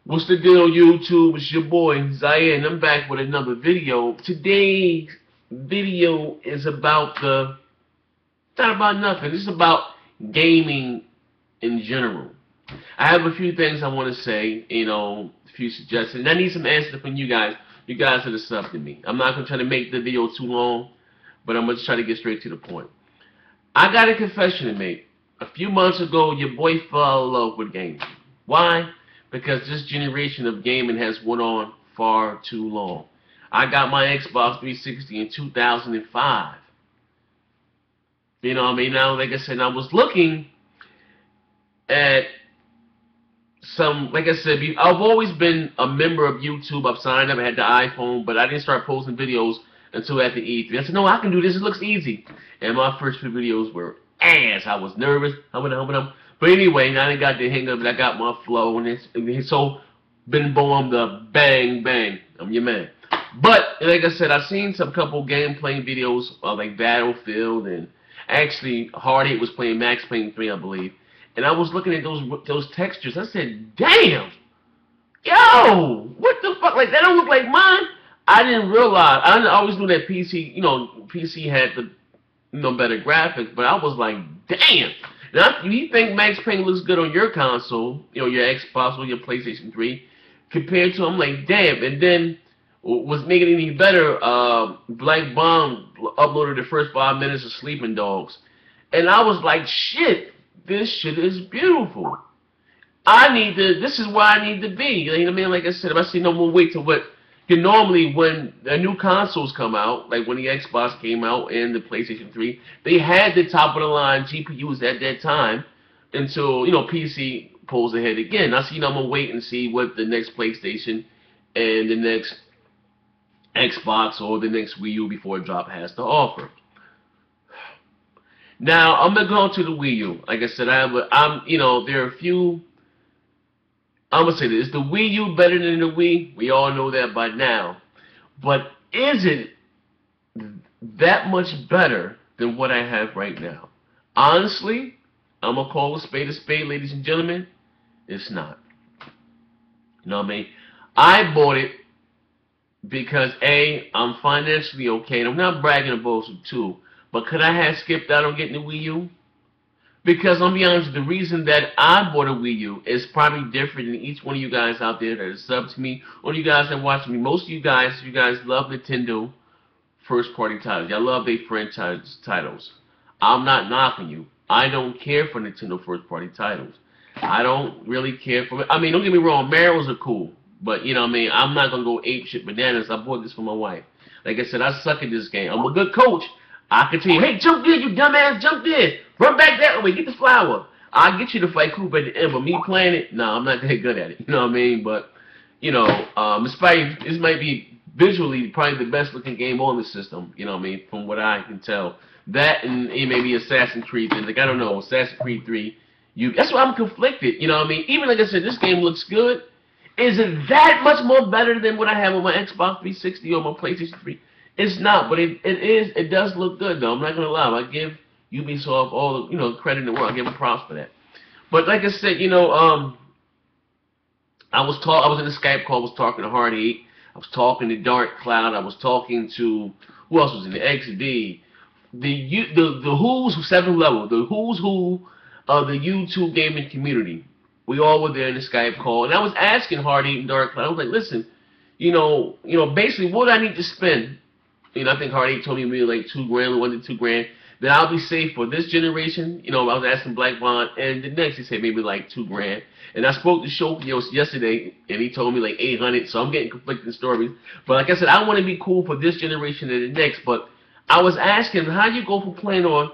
What's the deal, YouTube? It's your boy, Zaire, and I'm back with another video. Today's video is about not about nothing. It's about gaming in general. I have a few things I want to say, a few suggestions. I need some answers from you guys. You guys are the sub to me. I'm not going to try to make the video too long, but I'm going to try to get straight to the point. I got a confession to make. A few months ago, your boy fell in love with gaming. Why? Because this generation of gaming has went on far too long. I got my Xbox 360 in 2005. You know what I mean? Now, like I said, I was looking at some, like I said, I've always been a member of YouTube. I've signed up, I had the iPhone, but I didn't start posting videos until after E3. I said, no, I can do this. It looks easy. And my first few videos were ass. I was nervous. But anyway, now I got the hang of it. I got my flow, and it's so been born the bang bang. I'm your man. But like I said, I've seen some couple gameplay videos like Battlefield, and actually Hard 8 was playing Max Payne 3, I believe. And I was looking at those textures. I said, damn, yo, what the fuck? Like that don't look like mine. I didn't realize. I always knew that PC, PC had the better graphics, but I was like, damn. Now, if you think Max Payne looks good on your console, your Xbox or your PlayStation 3, compared to, I'm like, damn. And then, what's making it even better, Black Bomb uploaded the first 5 minutes of Sleeping Dogs. And I was like, shit, this shit is beautiful. This is where I need to be. You know what I mean? Like I said, if I see no more wait to what, normally when the new consoles come out, like when the Xbox came out and the PlayStation 3, they had the top of the line GPUs at that time until, PC pulls ahead again. I'm gonna wait and see what the next PlayStation and the next Xbox or the next Wii U before it drop has to offer. Now, I'm gonna go to the Wii U. Like I said, there are a few. I'm going to say this. Is the Wii U better than the Wii? We all know that by now. But is it that much better than what I have right now? Honestly, I'm going to call a spade, ladies and gentlemen. It's not. You know what I mean? I bought it because, A, I'm financially okay. And I'm not bragging about it, too. But could I have skipped out on getting the Wii U? Because I'll be honest, the reason that I bought a Wii U is probably different than each one of you guys out there that are sub to me, or you guys that watch me. Most of you guys love Nintendo first-party titles. Y'all love their franchise titles. I'm not knocking you. I don't care for Nintendo first-party titles. I don't really care for it. I mean, don't get me wrong, Mario's are cool, but I'm not gonna go apeshit bananas. I bought this for my wife. Like I said, I suck at this game. I'm a good coach. I can tell you, hey, jump there, you dumbass, jump there. Run back that way, get the flower. I'll get you to fight Coop at the end, but me playing it, no, I'm not that good at it. You know what I mean? But, this might be visually probably the best looking game on the system, you know what I mean, from what I can tell. That and it may be Assassin's Creed 3, like, I don't know, Assassin's Creed 3. That's why I'm conflicted, you know what I mean? Even like I said, this game looks good. Is it that much more better than what I have on my Xbox 360 or my PlayStation 3? It's not, but it does look good though. I'm not gonna lie. I give Ubisoft all the credit in the world. I give them props for that. But like I said, I was in a Skype call. I was talking to Hard 8. I was talking to Dark Cloud. I was talking to who else was in the XD? The who's 7th level. The who's who of the YouTube gaming community. We all were there in the Skype call, and I was asking Hard 8 and Dark Cloud. I was like, listen, basically, what do I need to spend? I think Hard 8 told me maybe like $2 grand, $1 to $2 grand. That I'll be safe for this generation. I was asking Black Bond, and the next he said maybe like $2 grand. And I spoke to Shokio yesterday, and he told me like 800. So I'm getting conflicting stories. But like I said, I want to be cool for this generation and the next. But I was asking, how do you go from playing on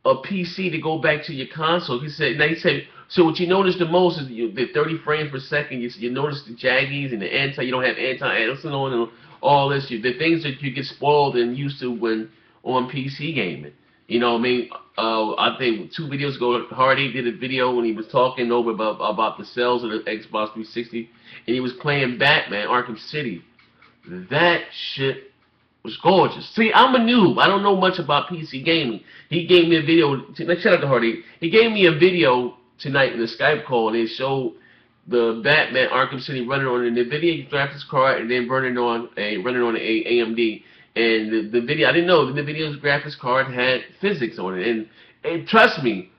a PC to go back to your console? He said, so what you notice the most is the 30 frames per second. You notice the jaggies and the you don't have anti-aliasing on and all this. The things that you get spoiled and used to when on PC gaming. I think 2 videos ago, Hard 8 did a video when he was talking over about the sales of the Xbox 360, and he was playing Batman Arkham City. That shit was gorgeous. See, I'm a noob. I don't know much about PC gaming. He gave me a video. Shout out to Hard 8. He gave me a video tonight in the Skype call, and it showed the Batman Arkham City running on an NVIDIA graphics card and then running on a AMD. And the video, I didn't know the NVIDIA's graphics card had physics on it. And trust me,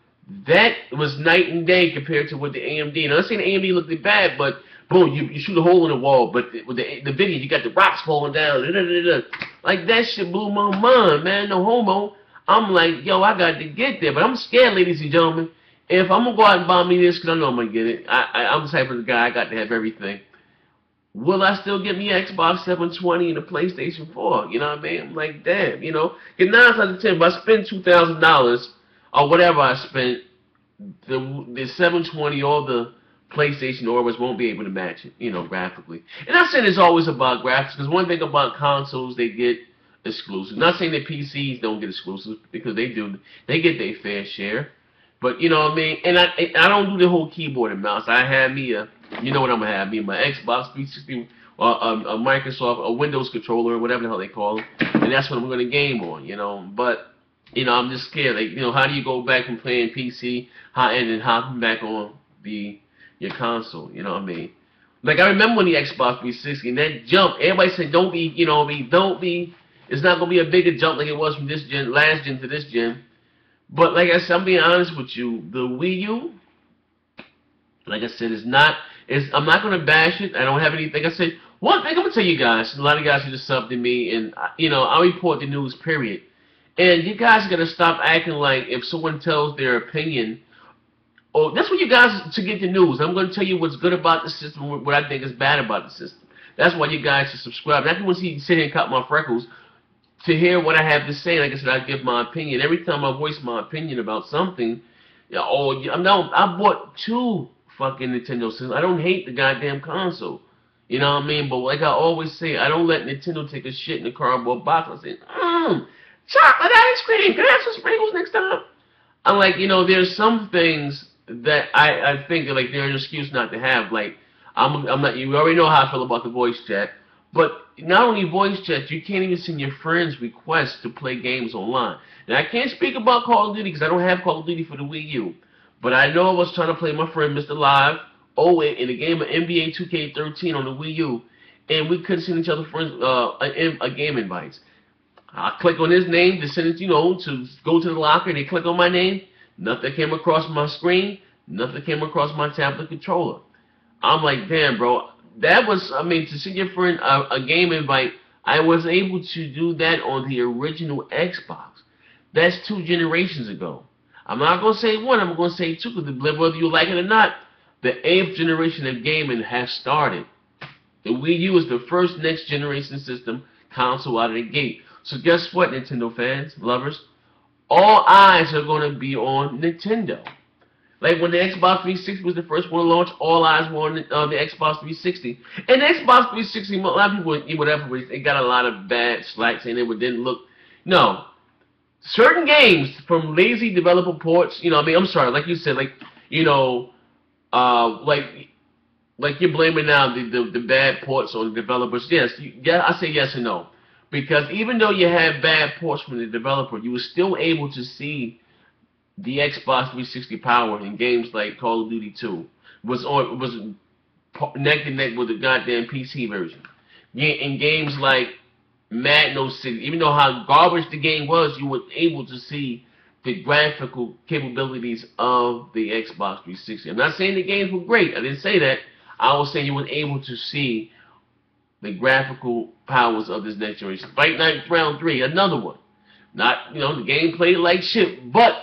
that was night and day compared to what the AMD. Now, I'm not saying the AMD looked bad, but boom, you shoot a hole in the wall. But with the video, you got the rocks falling down. Like, that shit blew my mind, man. No homo. I'm like, yo, I got to get there. But I'm scared, ladies and gentlemen. If I'm going to go out and buy me this, because I know I'm going to get it. I'm the type of guy, I got to have everything. Will I still get me an Xbox 720 and a PlayStation 4? You know what I mean? I'm like, damn, you know. Because 9 times out of 10, if I spend $2,000 or whatever I spent, the 720 or the PlayStation Orbis won't be able to match it, you know, graphically. And I'm saying it's always about graphics, because one thing about consoles, they get exclusives. Not saying that PCs don't get exclusives, because they do. They get their fair share. But, you know what I mean? And I don't do the whole keyboard and mouse. I have me a, you know what I'm going to have, me my Xbox 360, or a Microsoft, a Windows controller, or whatever the hell they call it. And that's what I'm going to game on, you know. But, you know, I'm just scared. Like, you know, how do you go back from playing PC and then hopping back on your console? You know what I mean? Like, I remember when the Xbox 360, and that jump, everybody said, don't be, you know what I mean, don't be, it's not going to be a bigger jump like it was from this gen, last gen to this gen. But like I said, I'm being honest with you, the Wii U, like I said, I'm not going to bash it. I don't have anything. I said, one thing I'm going to tell you guys, a lot of guys are just sub to me, and, you know, I report the news, period. And you guys got to stop acting like if someone tells their opinion, oh, that's what you guys, to get the news. I'm going to tell you what's good about the system, what I think is bad about the system. That's why you guys should subscribe. Not want to sit here and cut my freckles. To hear what I have to say, like I said, I give my opinion. Every time I voice my opinion about something, I bought 2 fucking Nintendo systems. I don't hate the goddamn console. You know what I mean? But like I always say, I don't let Nintendo take a shit in a cardboard box. I say, chocolate ice cream. Can I have some sprinkles next time? I'm like, you know, there's some things that I think that, like, they're an excuse not to have. Like, I'm not. You already know how I feel about the voice chat. But not only voice chat, you can't even send your friends requests to play games online. Now, I can't speak about Call of Duty because I don't have Call of Duty for the Wii U. But I know I was trying to play my friend Mr. Live in a game of NBA 2K13 on the Wii U, and we couldn't send each other friends a game invites. I click on his name to send it, you know, to go to the locker, and they click on my name. Nothing came across my screen. Nothing came across my tablet controller. I'm like, damn, bro. That was, I mean, to send your friend a game invite, I was able to do that on the original Xbox. That's 2 generations ago. I'm not going to say 1, I'm going to say 2, because whether you like it or not, the 8th generation of gaming has started. The Wii U is the first next generation system console out of the gate. So guess what, Nintendo fans, lovers? All eyes are going to be on Nintendo. Like when the Xbox 360 was the first one to launch, all eyes were on the Xbox 360. And the Xbox 360, a lot of people, whatever, it got a lot of bad slack saying it didn't look. No. Certain games from lazy developer ports, you know, I mean, I'm sorry, like you said, like, you know, like you're blaming now the bad ports on the developers. Yes, I say yes and no. Because even though you had bad ports from the developer, you were still able to see the Xbox 360 power in games like Call of Duty 2 was neck to neck with the goddamn PC version. In games like Madden 06, even though how garbage the game was, you were able to see the graphical capabilities of the Xbox 360. I'm not saying the games were great. I didn't say that. I was saying you were able to see the graphical powers of this next generation. Fight Night Round 3, another one. Not, you know, the game played like shit, but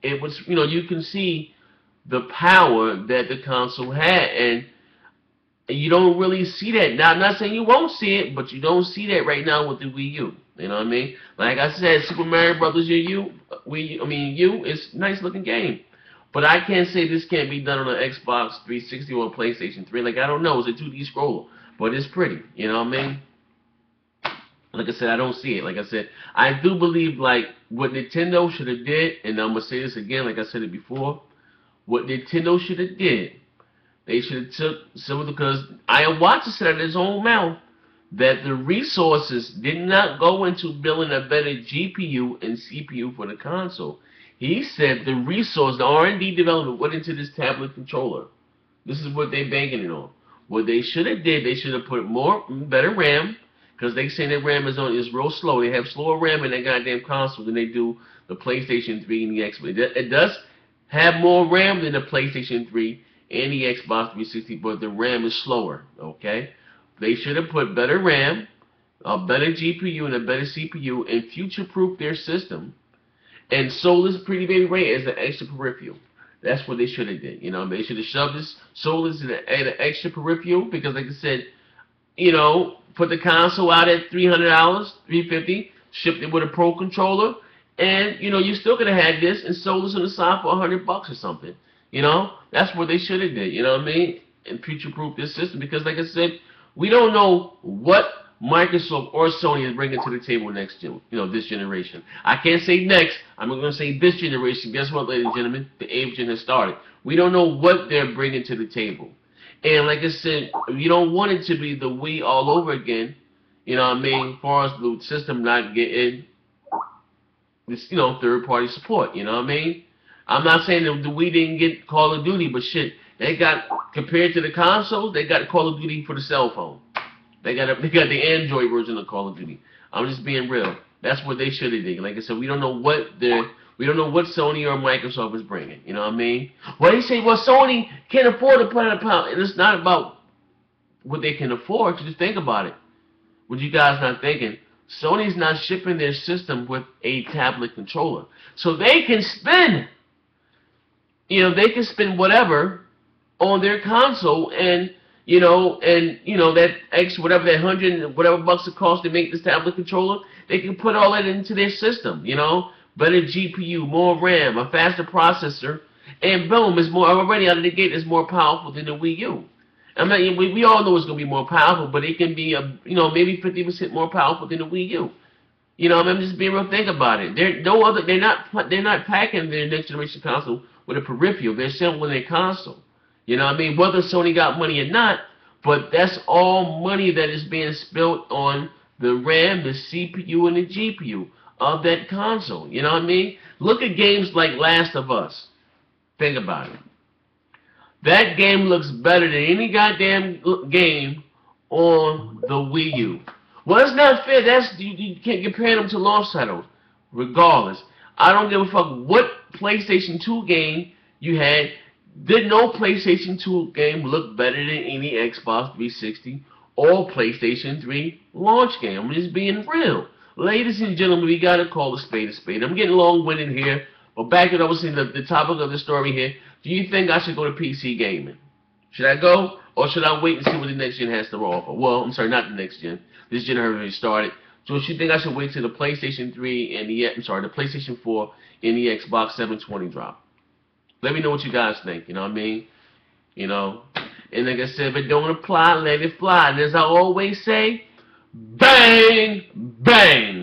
it was, you know, you can see the power that the console had, and you don't really see that. Now, I'm not saying you won't see it, but you don't see that right now with the Wii U. You know what I mean? Like I said, Super Mario Brothers U, it's a nice looking game. But I can't say this can't be done on an Xbox 360 or a PlayStation 3. Like, I don't know. It's a 2D scroller. But it's pretty. You know what I mean? Like I said, I don't see it. Like I said, I do believe, like, what Nintendo should have did, and I'm going to say this again, like I said it before, what Nintendo should have did, they should have took some of the, because I watched it out of his own mouth, that the resources did not go into building a better GPU and CPU for the console. He said the resource, the R&D development went into this tablet controller. This is what they're banking it on. What they should have did, they should have put better RAM, because they say that RAM is real slow. They have slower RAM in that goddamn console than they do the PlayStation 3 and the Xbox. It does have more RAM than the PlayStation 3 and the Xbox 360, but the RAM is slower. Okay, they should have put better RAM, a better GPU, and a better CPU, and future-proof their system, and sold this pretty baby Ray as an extra peripheral. That's what they should have did. You know, they should have shoved this, sold this at an extra peripheral, because like I said, you know, put the console out at $300, $350, shipped it with a Pro controller, and you know, you still could have had this and sold this on the side for $100 or something. You know, that's what they should have did. You know what I mean? And future-proof this system, because like I said, we don't know what Microsoft or Sony is bringing to the table this generation. I can't say next. I'm going to say this generation. Guess what, ladies and gentlemen? The 8th gen has started. We don't know what they're bringing to the table. And like I said, you don't want it to be the Wii all over again. You know what I mean? As far as the system not getting this, third-party support. You know what I mean? I'm not saying that the Wii didn't get Call of Duty, but shit, they got, compared to the consoles, they got Call of Duty for the cell phone. They got the Android version of Call of Duty. I'm just being real. That's what they should have did. Like I said, we don't know what Sony or Microsoft is bringing. You know what I mean? Well, they say, well, Sony can't afford to put in a pound. And it's not about what they can afford. Just think about it. What you guys not thinking? Sony's not shipping their system with a tablet controller, so they can spend. They can spend whatever on their console, and that extra whatever that $100 it costs to make this tablet controller, they can put all that into their system. Better GPU, more RAM, a faster processor, and boom, it's more already out of the gate. It's more powerful than the Wii U. I mean, we all know it's gonna be more powerful, but it can be maybe 50% more powerful than the Wii U. I'm just being real. Think about it. They're not packing their next generation console with a peripheral. They're selling their console. You know what I mean? Whether Sony got money or not, but that's all money that is being spent on the RAM, the CPU, and the GPU of that console. You know what I mean? Look at games like Last of Us. Think about it. That game looks better than any goddamn game on the Wii U. Well, it's not fair. You can't compare them to launch titles. Regardless, I don't give a fuck what PlayStation 2 game you had. Did no PlayStation 2 game look better than any Xbox 360 or PlayStation 3 launch game? I'm just being real. Ladies and gentlemen, we gotta call a spade a spade. I'm getting long-winded here, but back to what I was saying, the topic of the story here. Do you think I should go to PC gaming? Should I go, or should I wait and see what the next gen has to offer? Well, I'm sorry, not the next gen. This gen already started. So do you think I should wait till the PlayStation 3 and the PlayStation 4 and the Xbox 720 drop? Let me know what you guys think. You know what I mean? And like I said, if it don't apply, let it fly. And as I always say, bang, bang.